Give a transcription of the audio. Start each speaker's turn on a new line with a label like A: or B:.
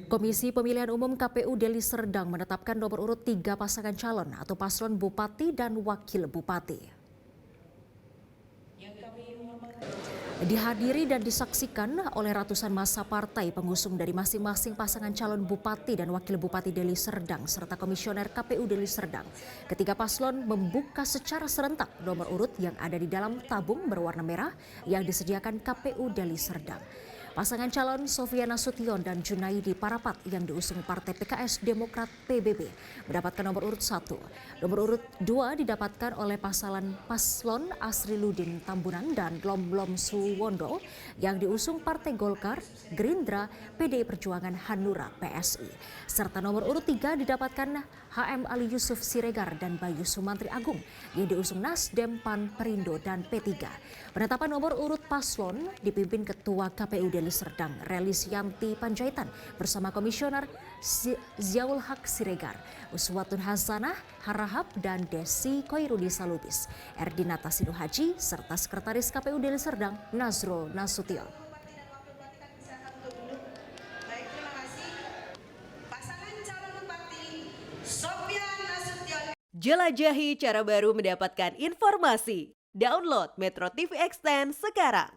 A: Komisi Pemilihan Umum KPU Deli Serdang menetapkan nomor urut 3 pasangan calon atau paslon bupati dan wakil bupati. Dihadiri dan disaksikan oleh ratusan massa partai pengusung dari masing-masing pasangan calon bupati dan wakil bupati Deli Serdang serta komisioner KPU Deli Serdang. Ketiga paslon membuka secara serentak nomor urut yang ada di dalam tabung berwarna merah yang disediakan KPU Deli Serdang. Pasangan calon Sofia Nasution dan Junaidi Parapat yang diusung Partai PKS Demokrat PBB mendapatkan nomor urut 1. Nomor urut 2 didapatkan oleh paslon Asriludin Tambunan dan Lom Suwondo yang diusung Partai Golkar, Gerindra, PDI Perjuangan, Hanura, PSI. Serta nomor urut 3 didapatkan HM Ali Yusuf Siregar dan Bayu Sumantri Agung yang diusung Nasdem, PAN, Perindo, dan P3. Penetapan nomor urut paslon dipimpin Ketua KPU Deli Serdang, Relis Yanti Panjaitan bersama Komisioner Ziaul Haq Siregar, Uswatun Hasanah Harahap, dan Desi Koirudi Salubis, Erdinata Sidu Haji, serta Sekretaris KPU Deli Serdang, Nazrul Nasution.
B: Jelajahi cara baru mendapatkan informasi. Download Metro TV Extend sekarang.